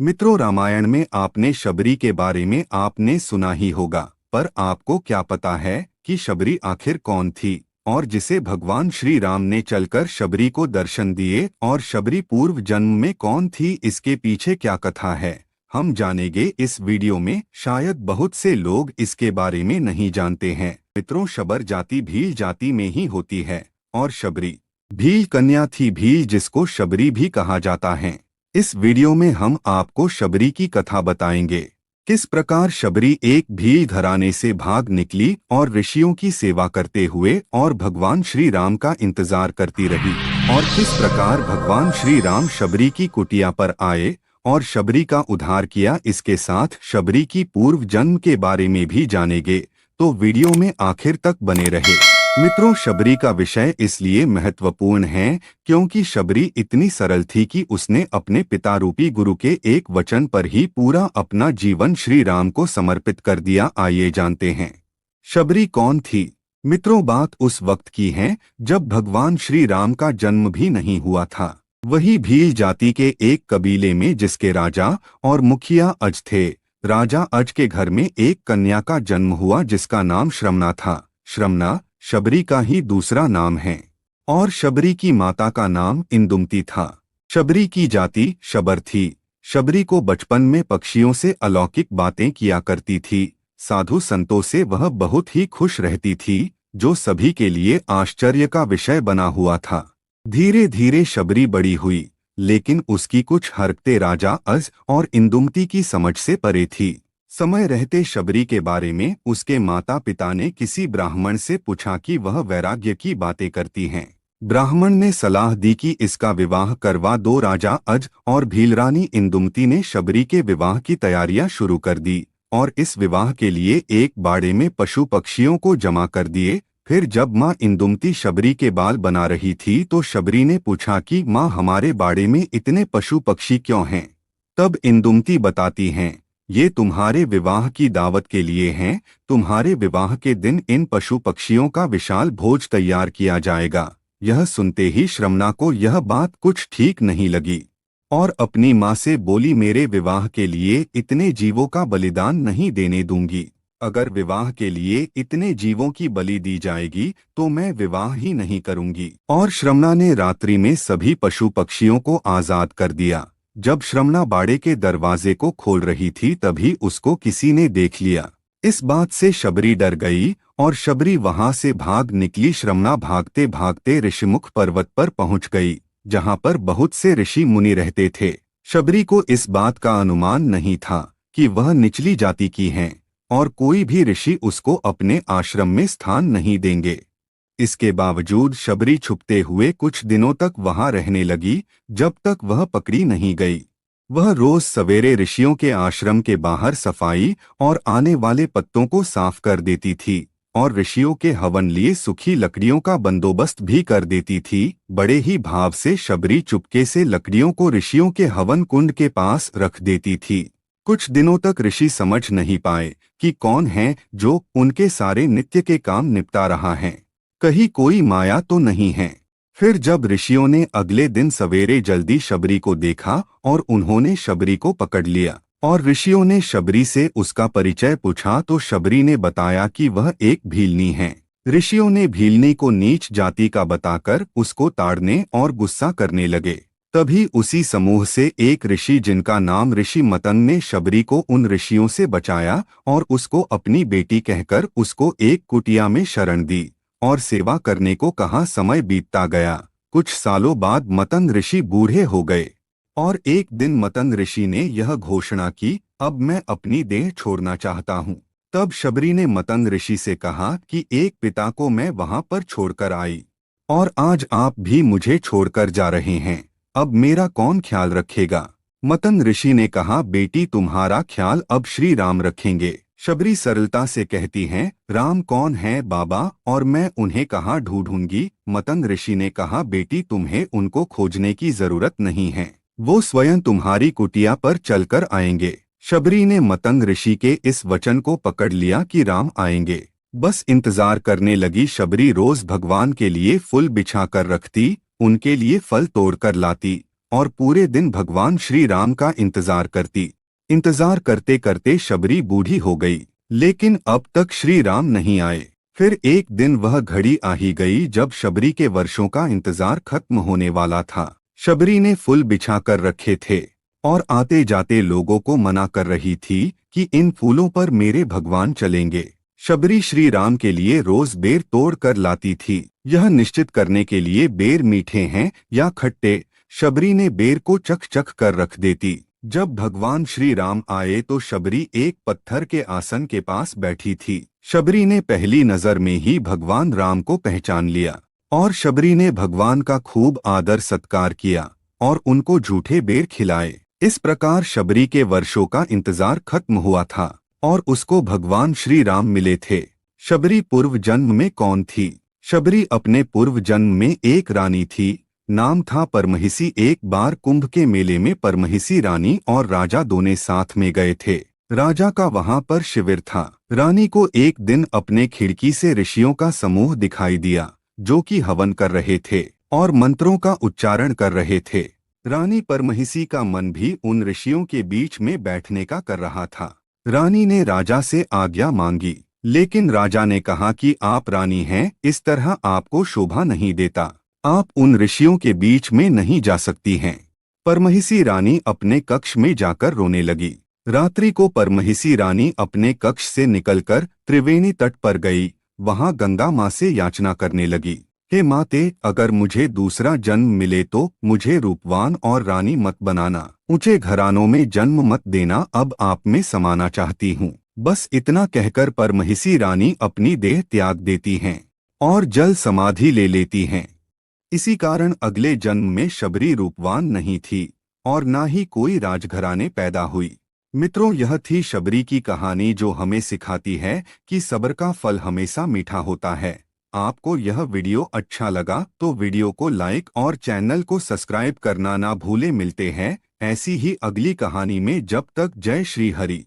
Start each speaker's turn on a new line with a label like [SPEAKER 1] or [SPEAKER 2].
[SPEAKER 1] मित्रों, रामायण में आपने शबरी के बारे में आपने सुना ही होगा, पर आपको क्या पता है कि शबरी आखिर कौन थी और जिसे भगवान श्री राम ने चलकर शबरी को दर्शन दिए, और शबरी पूर्व जन्म में कौन थी, इसके पीछे क्या कथा है, हम जानेंगे इस वीडियो में। शायद बहुत से लोग इसके बारे में नहीं जानते हैं। मित्रों, शबर जाति भील जाति में ही होती है और शबरी भील कन्या थी, भील जिसको शबरी भी कहा जाता है। इस वीडियो में हम आपको शबरी की कथा बताएंगे, किस प्रकार शबरी एक भील घराने से भाग निकली और ऋषियों की सेवा करते हुए और भगवान श्री राम का इंतजार करती रही, और किस प्रकार भगवान श्री राम शबरी की कुटिया पर आए और शबरी का उद्धार किया। इसके साथ शबरी की पूर्व जन्म के बारे में भी जानेंगे, तो वीडियो में आखिर तक बने रहे। मित्रों, शबरी का विषय इसलिए महत्वपूर्ण है क्योंकि शबरी इतनी सरल थी कि उसने अपने पिता रूपी गुरु के एक वचन पर ही पूरा अपना जीवन श्री राम को समर्पित कर दिया। आइए जानते हैं शबरी कौन थी। मित्रों, बात उस वक्त की है जब भगवान श्री राम का जन्म भी नहीं हुआ था। वही भील जाति के एक कबीले में जिसके राजा और मुखिया अज थे। राजा अज के घर में एक कन्या का जन्म हुआ जिसका नाम श्रमना था। श्रमना शबरी का ही दूसरा नाम है, और शबरी की माता का नाम इंदुमती था। शबरी की जाति शबर थी। शबरी को बचपन में पक्षियों से अलौकिक बातें किया करती थी। साधु संतों से वह बहुत ही खुश रहती थी, जो सभी के लिए आश्चर्य का विषय बना हुआ था। धीरे धीरे शबरी बड़ी हुई, लेकिन उसकी कुछ हरकतें राजा अज और इंदुमती की समझ से परे थी। समय रहते शबरी के बारे में उसके माता पिता ने किसी ब्राह्मण से पूछा कि वह वैराग्य की बातें करती हैं। ब्राह्मण ने सलाह दी कि इसका विवाह करवा दो। राजा अज और भीलरानी इंदुमती ने शबरी के विवाह की तैयारियां शुरू कर दी और इस विवाह के लिए एक बाड़े में पशु पक्षियों को जमा कर दिए। फिर जब माँ इंदुमती शबरी के बाल बना रही थी तो शबरी ने पूछा कि माँ, हमारे बाड़े में इतने पशु पक्षी क्यों हैं? तब इंदुमती बताती हैं, ये तुम्हारे विवाह की दावत के लिए हैं। तुम्हारे विवाह के दिन इन पशु पक्षियों का विशाल भोज तैयार किया जाएगा। यह सुनते ही श्रमना को यह बात कुछ ठीक नहीं लगी और अपनी माँ से बोली, मेरे विवाह के लिए इतने जीवों का बलिदान नहीं देने दूंगी। अगर विवाह के लिए इतने जीवों की बलि दी जाएगी तो मैं विवाह ही नहीं करूंगी। और श्रमना ने रात्रि में सभी पशु पक्षियों को आजाद कर दिया। जब श्रमना बाड़े के दरवाजे को खोल रही थी तभी उसको किसी ने देख लिया। इस बात से शबरी डर गई और शबरी वहां से भाग निकली। श्रमना भागते भागते ऋषिमुख पर्वत पर पहुंच गई, जहां पर बहुत से ऋषि मुनि रहते थे। शबरी को इस बात का अनुमान नहीं था कि वह निचली जाति की हैं और कोई भी ऋषि उसको अपने आश्रम में स्थान नहीं देंगे। इसके बावजूद शबरी छुपते हुए कुछ दिनों तक वहां रहने लगी, जब तक वह पकड़ी नहीं गई। वह रोज सवेरे ऋषियों के आश्रम के बाहर सफाई और आने वाले पत्तों को साफ कर देती थी और ऋषियों के हवन लिए सूखी लकड़ियों का बंदोबस्त भी कर देती थी। बड़े ही भाव से शबरी चुपके से लकड़ियों को ऋषियों के हवन कुंड के पास रख देती थी। कुछ दिनों तक ऋषि समझ नहीं पाए कि कौन है जो उनके सारे नित्य के काम निपटा रहा है, कहीं कोई माया तो नहीं है। फिर जब ऋषियों ने अगले दिन सवेरे जल्दी शबरी को देखा और उन्होंने शबरी को पकड़ लिया और ऋषियों ने शबरी से उसका परिचय पूछा तो शबरी ने बताया कि वह एक भीलनी है। ऋषियों ने भीलनी को नीच जाति का बताकर उसको ताड़ने और गुस्सा करने लगे। तभी उसी समूह से एक ऋषि जिनका नाम ऋषि मतंग ने शबरी को उन ऋषियों से बचाया और उसको अपनी बेटी कहकर उसको एक कुटिया में शरण दी और सेवा करने को कहा। समय बीतता गया। कुछ सालों बाद मतंग ऋषि बूढ़े हो गए और एक दिन मतंग ऋषि ने यह घोषणा की, अब मैं अपनी देह छोड़ना चाहता हूँ। तब शबरी ने मतंग ऋषि से कहा कि एक पिता को मैं वहां पर छोड़कर आई और आज आप भी मुझे छोड़कर जा रहे हैं, अब मेरा कौन ख्याल रखेगा? मतंग ऋषि ने कहा, बेटी तुम्हारा ख्याल अब श्री राम रखेंगे। शबरी सरलता से कहती हैं, राम कौन है बाबा और मैं उन्हें कहाँ ढूंढूंगी? मतंग ऋषि ने कहा, बेटी तुम्हें उनको खोजने की जरूरत नहीं है, वो स्वयं तुम्हारी कुटिया पर चलकर आएंगे। शबरी ने मतंग ऋषि के इस वचन को पकड़ लिया कि राम आएंगे। बस इंतजार करने लगी। शबरी रोज भगवान के लिए फूल बिछा कर रखती, उनके लिए फल तोड़कर लाती और पूरे दिन भगवान श्री राम का इंतजार करती। इंतजार करते करते शबरी बूढ़ी हो गई, लेकिन अब तक श्री राम नहीं आए। फिर एक दिन वह घड़ी आ ही गई जब शबरी के वर्षों का इंतजार खत्म होने वाला था। शबरी ने फूल बिछा कर रखे थे और आते जाते लोगों को मना कर रही थी कि इन फूलों पर मेरे भगवान चलेंगे। शबरी श्री राम के लिए रोज बेर तोड़ कर लाती थी, यह निश्चित करने के लिए बेर मीठे हैं या खट्टे। शबरी ने बेर को चख चख कर रख देती। जब भगवान श्री राम आए तो शबरी एक पत्थर के आसन के पास बैठी थी। शबरी ने पहली नजर में ही भगवान राम को पहचान लिया और शबरी ने भगवान का खूब आदर सत्कार किया और उनको झूठे बेर खिलाए। इस प्रकार शबरी के वर्षों का इंतजार खत्म हुआ था और उसको भगवान श्री राम मिले थे। शबरी पूर्व जन्म में कौन थी? शबरी अपने पूर्व जन्म में एक रानी थी, नाम था परमहिसी। एक बार कुंभ के मेले में परमहिसी रानी और राजा दोनों साथ में गए थे। राजा का वहां पर शिविर था। रानी को एक दिन अपने खिड़की से ऋषियों का समूह दिखाई दिया जो कि हवन कर रहे थे और मंत्रों का उच्चारण कर रहे थे। रानी परमहिसी का मन भी उन ऋषियों के बीच में बैठने का कर रहा था। रानी ने राजा से आज्ञा मांगी, लेकिन राजा ने कहा कि आप रानी हैं, इस तरह आपको शोभा नहीं देता, आप उन ऋषियों के बीच में नहीं जा सकती हैं। परमहिसी रानी अपने कक्ष में जाकर रोने लगी। रात्रि को परमहिसी रानी अपने कक्ष से निकलकर त्रिवेणी तट पर गई। वहां गंगा माँ से याचना करने लगी, हे माते, अगर मुझे दूसरा जन्म मिले तो मुझे रूपवान और रानी मत बनाना, ऊंचे घरानों में जन्म मत देना, अब आप में समाना चाहती हूँ। बस इतना कहकर परमहिसी रानी अपनी देह त्याग देती हैं और जल समाधि ले लेती हैं। इसी कारण अगले जन्म में शबरी रूपवान नहीं थी और ना ही कोई राजघराने पैदा हुई। मित्रों, यह थी शबरी की कहानी जो हमें सिखाती है कि सब्र का फल हमेशा मीठा होता है। आपको यह वीडियो अच्छा लगा तो वीडियो को लाइक और चैनल को सब्सक्राइब करना ना भूले। मिलते हैं ऐसी ही अगली कहानी में, जब तक जय श्री हरि।